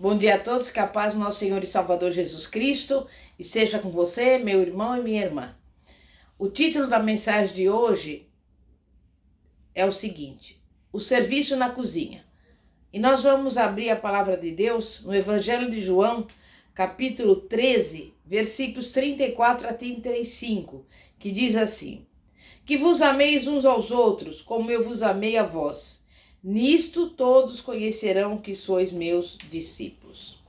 Bom dia a todos, que a paz do nosso Senhor e Salvador Jesus Cristo esteja com você, meu irmão e minha irmã. O título da mensagem de hoje é o seguinte: o serviço na cozinha. E nós vamos abrir a palavra de Deus no Evangelho de João, capítulo 13, versículos 34 a 35, que diz assim: que vos ameis uns aos outros, como eu vos amei a vós. Nisto todos conhecerão que sois meus discípulos.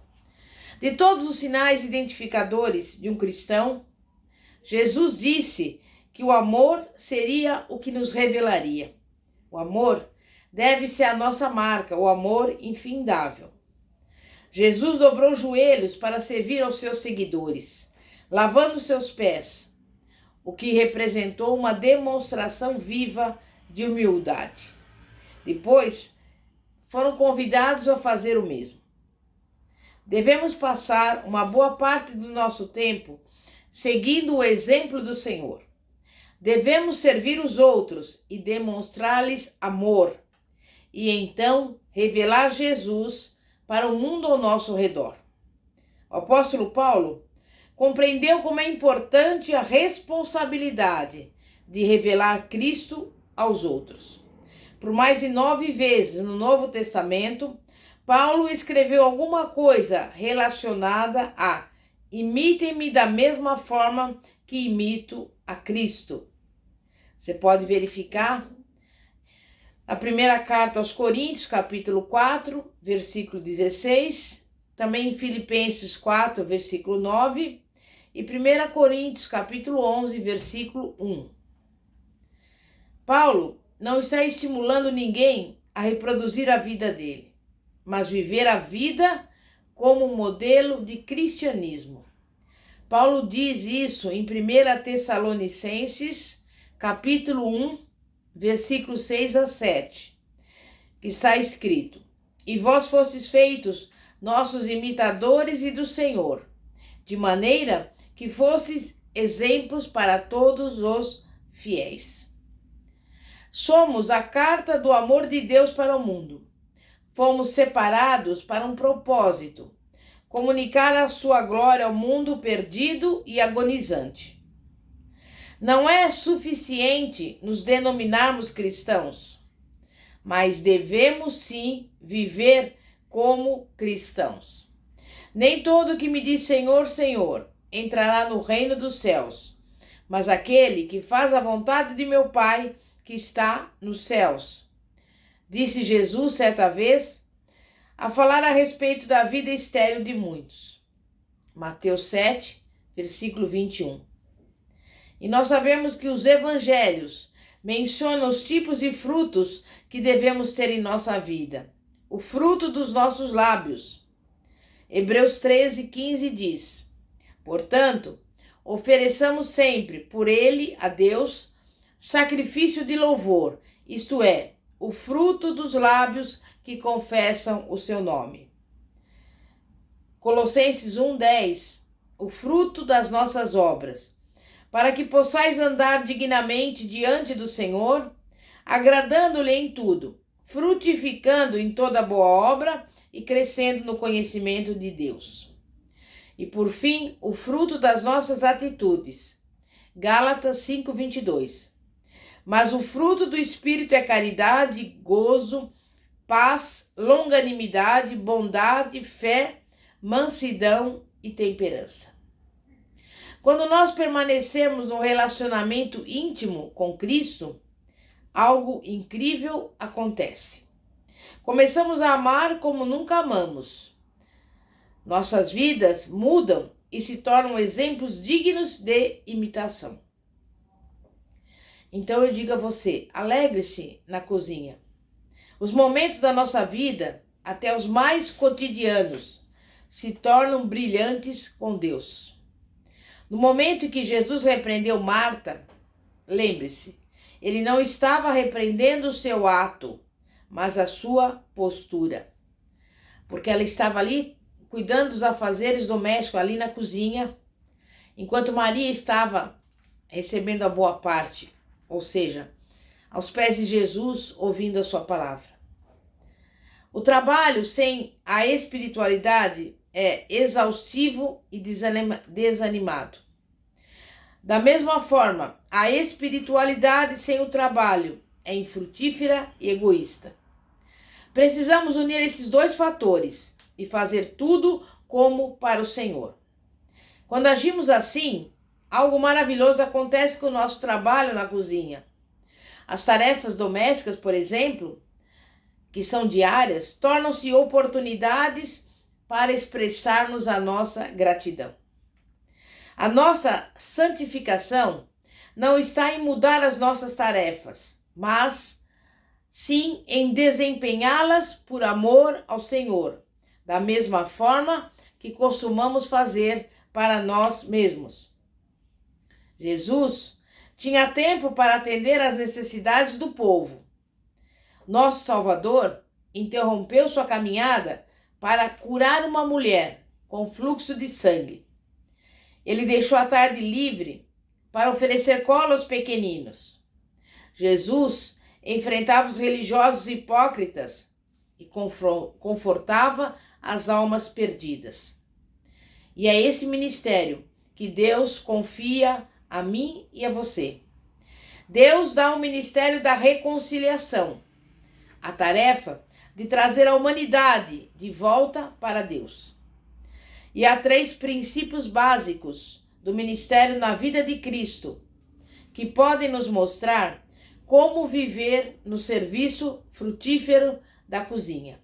De todos os sinais identificadores de um cristão, Jesus disse que o amor seria o que nos revelaria. O amor deve ser a nossa marca, o amor infindável. Jesus dobrou os joelhos para servir aos seus seguidores, lavando seus pés, o que representou uma demonstração viva de humildade. Depois, foram convidados a fazer o mesmo. Devemos passar uma boa parte do nosso tempo seguindo o exemplo do Senhor. Devemos servir os outros e demonstrar-lhes amor, e então revelar Jesus para o mundo ao nosso redor. O apóstolo Paulo compreendeu como é importante a responsabilidade de revelar Cristo aos outros. Por mais de 9 vezes no Novo Testamento, Paulo escreveu alguma coisa relacionada a imitem-me da mesma forma que imito a Cristo. Você pode verificar a primeira carta aos Coríntios, capítulo 4, versículo 16, também em Filipenses 4, versículo 9, e 1 Coríntios, capítulo 11, versículo 1. Paulo não está estimulando ninguém a reproduzir a vida dele, mas viver a vida como um modelo de cristianismo. Paulo diz isso em 1 Tessalonicenses, capítulo 1, versículos 6 a 7, que está escrito: e vós fostes feitos nossos imitadores e do Senhor, de maneira que fostes exemplos para todos os fiéis. Somos a carta do amor de Deus para o mundo. Fomos separados para um propósito: comunicar a sua glória ao mundo perdido e agonizante. Não é suficiente nos denominarmos cristãos, mas devemos sim viver como cristãos. Nem todo que me diz Senhor, Senhor, entrará no reino dos céus, mas aquele que faz a vontade de meu Pai que está nos céus. Disse Jesus certa vez, a falar a respeito da vida estéril de muitos. Mateus 7, versículo 21. E nós sabemos que os evangelhos mencionam os tipos de frutos que devemos ter em nossa vida. O fruto dos nossos lábios. Hebreus 13, 15 diz: portanto, ofereçamos sempre por ele a Deus sacrifício de louvor, isto é, o fruto dos lábios que confessam o seu nome. Colossenses 1:10, o fruto das nossas obras, para que possais andar dignamente diante do Senhor, agradando-lhe em tudo, frutificando em toda boa obra e crescendo no conhecimento de Deus. E por fim, o fruto das nossas atitudes. Gálatas 5:22. Mas o fruto do Espírito é caridade, gozo, paz, longanimidade, bondade, fé, mansidão e temperança. Quando nós permanecemos num relacionamento íntimo com Cristo, algo incrível acontece. Começamos a amar como nunca amamos. Nossas vidas mudam e se tornam exemplos dignos de imitação. Então eu digo a você, alegre-se na cozinha. Os momentos da nossa vida, até os mais cotidianos, se tornam brilhantes com Deus. No momento em que Jesus repreendeu Marta, lembre-se, ele não estava repreendendo o seu ato, mas a sua postura. Porque ela estava ali cuidando dos afazeres domésticos, ali na cozinha, enquanto Maria estava recebendo a boa parte, ou seja, aos pés de Jesus, ouvindo a sua palavra. O trabalho sem a espiritualidade é exaustivo e desanimado. Da mesma forma, a espiritualidade sem o trabalho é infrutífera e egoísta. Precisamos unir esses dois fatores e fazer tudo como para o Senhor. Quando agimos assim, algo maravilhoso acontece com o nosso trabalho na cozinha. As tarefas domésticas, por exemplo, que são diárias, tornam-se oportunidades para expressarmos a nossa gratidão. A nossa santificação não está em mudar as nossas tarefas, mas sim em desempenhá-las por amor ao Senhor, da mesma forma que costumamos fazer para nós mesmos. Jesus tinha tempo para atender às necessidades do povo. Nosso Salvador interrompeu sua caminhada para curar uma mulher com fluxo de sangue. Ele deixou a tarde livre para oferecer colo aos pequeninos. Jesus enfrentava os religiosos hipócritas e confortava as almas perdidas. E é esse ministério que Deus confia a mim e a você. Deus dá o ministério da reconciliação, a tarefa de trazer a humanidade de volta para Deus. E há 3 princípios básicos do ministério na vida de Cristo, que podem nos mostrar como viver no serviço frutífero da cozinha.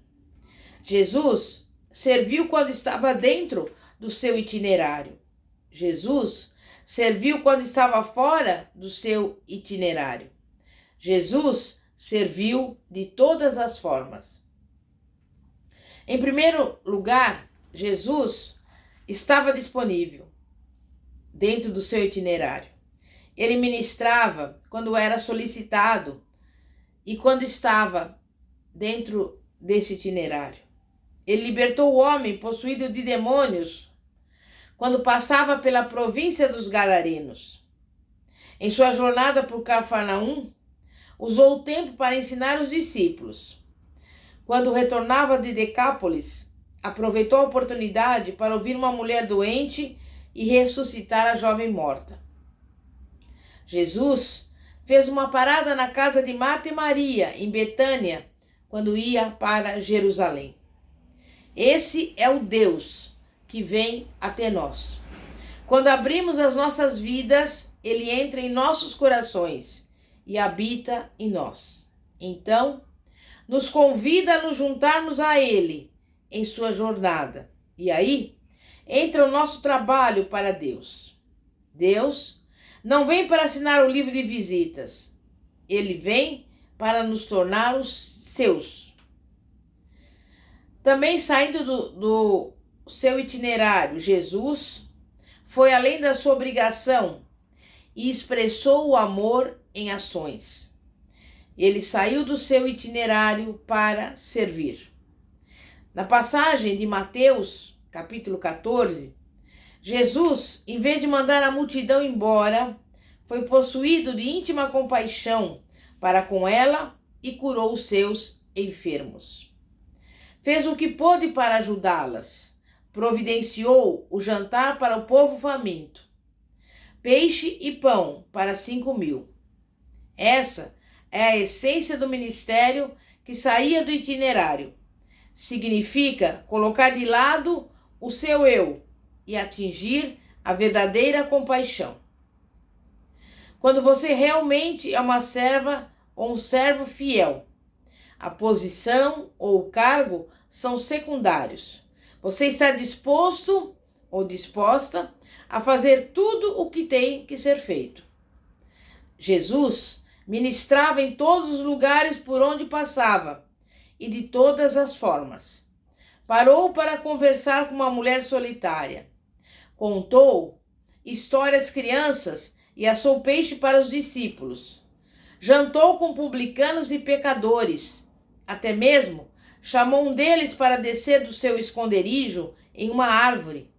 Jesus serviu quando estava dentro do seu itinerário. Jesus serviu quando estava fora do seu itinerário. Jesus serviu de todas as formas. Em primeiro lugar, Jesus estava disponível dentro do seu itinerário. Ele ministrava quando era solicitado e quando estava dentro desse itinerário. Ele libertou o homem possuído de demônios quando passava pela província dos Gadarenos. Em sua jornada por Cafarnaum, usou o tempo para ensinar os discípulos. Quando retornava de Decápolis, aproveitou a oportunidade para ouvir uma mulher doente e ressuscitar a jovem morta. Jesus fez uma parada na casa de Marta e Maria, em Betânia, quando ia para Jerusalém. Esse é o Deus que vem até nós. Quando abrimos as nossas vidas, Ele entra em nossos corações e habita em nós. Então, nos convida a nos juntarmos a Ele em sua jornada. E aí, entra o nosso trabalho para Deus. Deus não vem para assinar o livro de visitas. Ele vem para nos tornar os seus. Também saindo do seu itinerário, Jesus foi além da sua obrigação e expressou o amor em ações. Ele saiu do seu itinerário para servir. Na passagem de Mateus, capítulo 14, Jesus, em vez de mandar a multidão embora, foi possuído de íntima compaixão para com ela e curou os seus enfermos. Fez o que pôde para ajudá-las. Providenciou o jantar para o povo faminto. Peixe e pão para 5.000. Essa é a essência do ministério que saía do itinerário. Significa colocar de lado o seu eu e atingir a verdadeira compaixão. Quando você realmente é uma serva ou um servo fiel, a posição ou o cargo são secundários. Você está disposto ou disposta a fazer tudo o que tem que ser feito. Jesus ministrava em todos os lugares por onde passava e de todas as formas. Parou para conversar com uma mulher solitária. Contou histórias crianças e assou peixe para os discípulos. Jantou com publicanos e pecadores. Até mesmo chamou um deles para descer do seu esconderijo em uma árvore,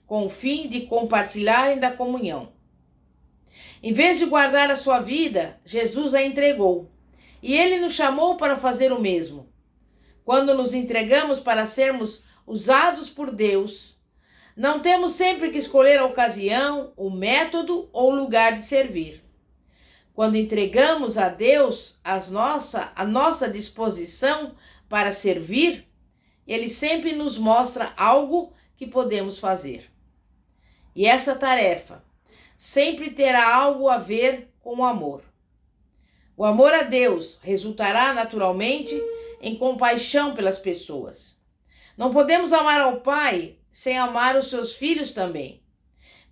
com o fim de compartilharem da comunhão. Em vez de guardar a sua vida, Jesus a entregou. E ele nos chamou para fazer o mesmo. Quando nos entregamos para sermos usados por Deus, não temos sempre que escolher a ocasião, o método ou o lugar de servir. Quando entregamos a Deus a nossa disposição para servir, Ele sempre nos mostra algo que podemos fazer. E essa tarefa sempre terá algo a ver com o amor. O amor a Deus resultará naturalmente em compaixão pelas pessoas. Não podemos amar ao Pai sem amar os seus filhos também,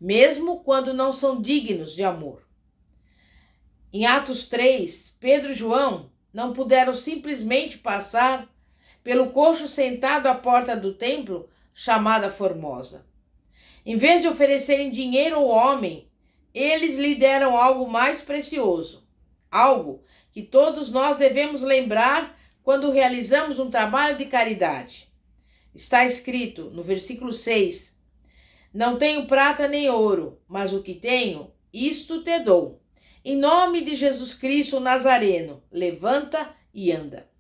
mesmo quando não são dignos de amor. Em Atos 3, Pedro e João não puderam simplesmente passar pelo coxo sentado à porta do templo, chamada Formosa. Em vez de oferecerem dinheiro ao homem, eles lhe deram algo mais precioso, algo que todos nós devemos lembrar quando realizamos um trabalho de caridade. Está escrito no versículo 6, não tenho prata nem ouro, mas o que tenho, isto te dou. Em nome de Jesus Cristo Nazareno, levanta e anda.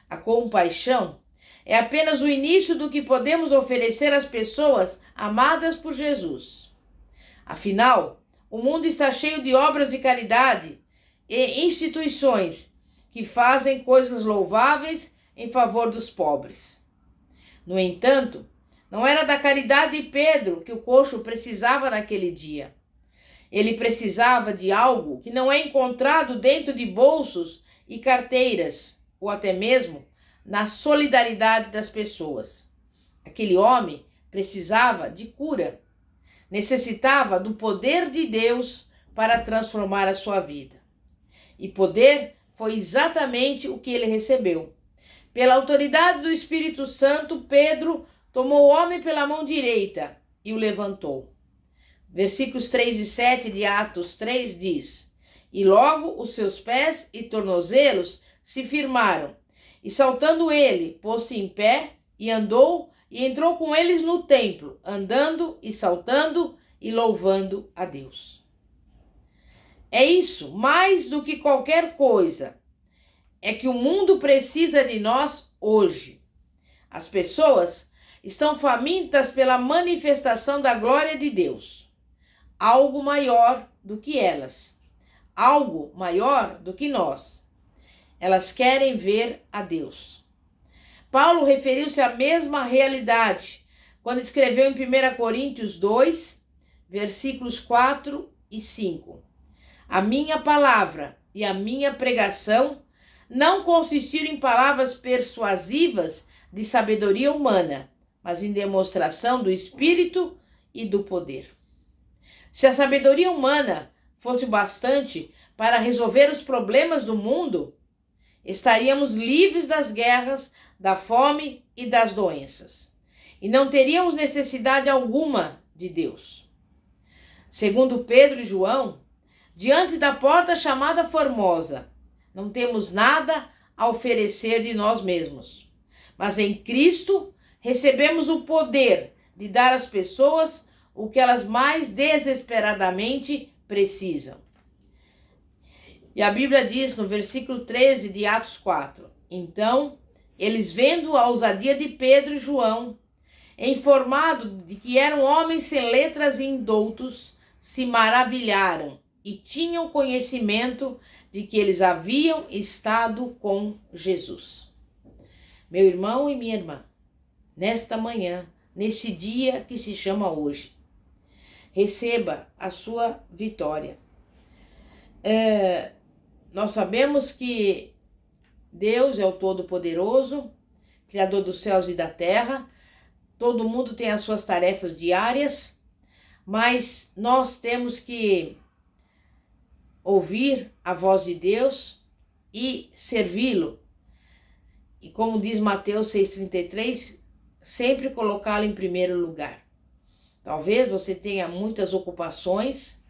A compaixão é apenas o início do que podemos oferecer às pessoas amadas por Jesus. Afinal, o mundo está cheio de obras de caridade e instituições que fazem coisas louváveis em favor dos pobres. No entanto, não era da caridade de Pedro que o coxo precisava naquele dia. Ele precisava de algo que não é encontrado dentro de bolsos e carteiras, ou até mesmo na solidariedade das pessoas. Aquele homem precisava de cura, necessitava do poder de Deus para transformar a sua vida. E poder foi exatamente o que ele recebeu. Pela autoridade do Espírito Santo, Pedro tomou o homem pela mão direita e o levantou. Versículos 3 e 7 de Atos 3 diz: E logo os seus pés e tornozelos se firmaram, e saltando ele, pôs-se em pé e andou e entrou com eles no templo, andando e saltando e louvando a Deus. É isso, mais do que qualquer coisa, é que o mundo precisa de nós hoje. As pessoas estão famintas pela manifestação da glória de Deus. Algo maior do que elas, algo maior do que nós. Elas querem ver a Deus. Paulo referiu-se à mesma realidade quando escreveu em 1 Coríntios 2, versículos 4 e 5. A minha palavra e a minha pregação não consistiram em palavras persuasivas de sabedoria humana, mas em demonstração do Espírito e do poder. Se a sabedoria humana fosse bastante para resolver os problemas do mundo, estaríamos livres das guerras, da fome e das doenças. E não teríamos necessidade alguma de Deus. Segundo Pedro e João, diante da porta chamada Formosa, não temos nada a oferecer de nós mesmos. Mas em Cristo recebemos o poder de dar às pessoas o que elas mais desesperadamente precisam. E a Bíblia diz no versículo 13 de Atos 4, então, eles vendo a ousadia de Pedro e João, informado de que eram homens sem letras e indoutos, se maravilharam e tinham conhecimento de que eles haviam estado com Jesus. Meu irmão e minha irmã, nesta manhã, nesse dia que se chama hoje, receba a sua vitória. Nós sabemos que Deus é o Todo-Poderoso, Criador dos céus e da terra. Todo mundo tem as suas tarefas diárias, mas nós temos que ouvir a voz de Deus e servi-lo. E como diz Mateus 6,33, sempre colocá-lo em primeiro lugar. Talvez você tenha muitas ocupações,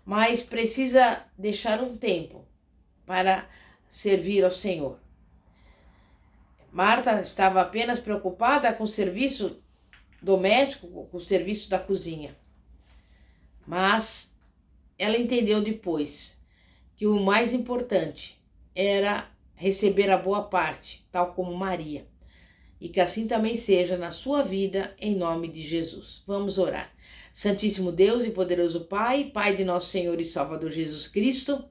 mas precisa deixar um tempo para servir ao Senhor. Marta estava apenas preocupada com o serviço doméstico, com o serviço da cozinha. Mas ela entendeu depois que o mais importante era receber a boa parte, tal como Maria. E que assim também seja na sua vida, em nome de Jesus. Vamos orar. Santíssimo Deus e poderoso Pai, Pai de nosso Senhor e Salvador Jesus Cristo,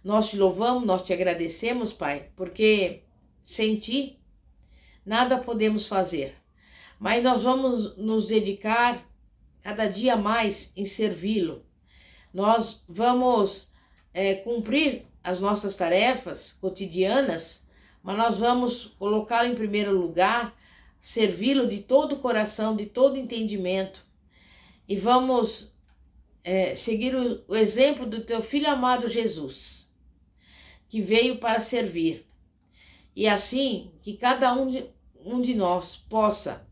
nós te louvamos, nós te agradecemos, Pai, porque sem ti nada podemos fazer. Mas nós vamos nos dedicar cada dia mais em servi-lo. Nós vamos cumprir as nossas tarefas cotidianas, mas nós vamos colocá-lo em primeiro lugar, servi-lo de todo o coração, de todo entendimento. E vamos seguir o exemplo do teu Filho amado Jesus, que veio para servir. E assim, que cada um de nós possa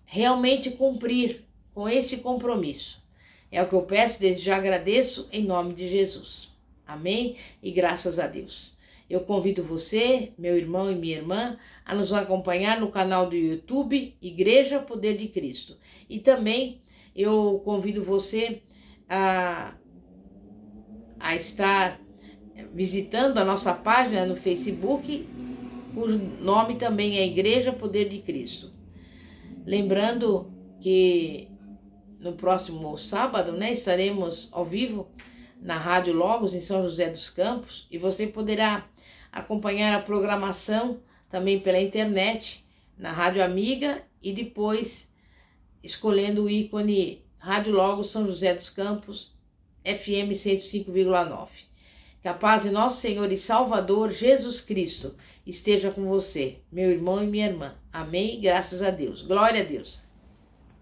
realmente cumprir com esse compromisso. É o que eu peço, desde já agradeço, em nome de Jesus. Amém? E graças a Deus. Eu convido você, meu irmão e minha irmã, a nos acompanhar no canal do YouTube, Igreja Poder de Cristo. E também eu convido você a estar visitando a nossa página no Facebook, cujo nome também é Igreja Poder de Cristo. Lembrando que no próximo sábado, estaremos ao vivo na Rádio Logos, em São José dos Campos, e você poderá acompanhar a programação também pela internet, na Rádio Amiga, e depois escolhendo o ícone Rádio Logos São José dos Campos, FM 105,9. Que a paz de nosso Senhor e Salvador Jesus Cristo esteja com você, meu irmão e minha irmã. Amém? Graças a Deus. Glória a Deus.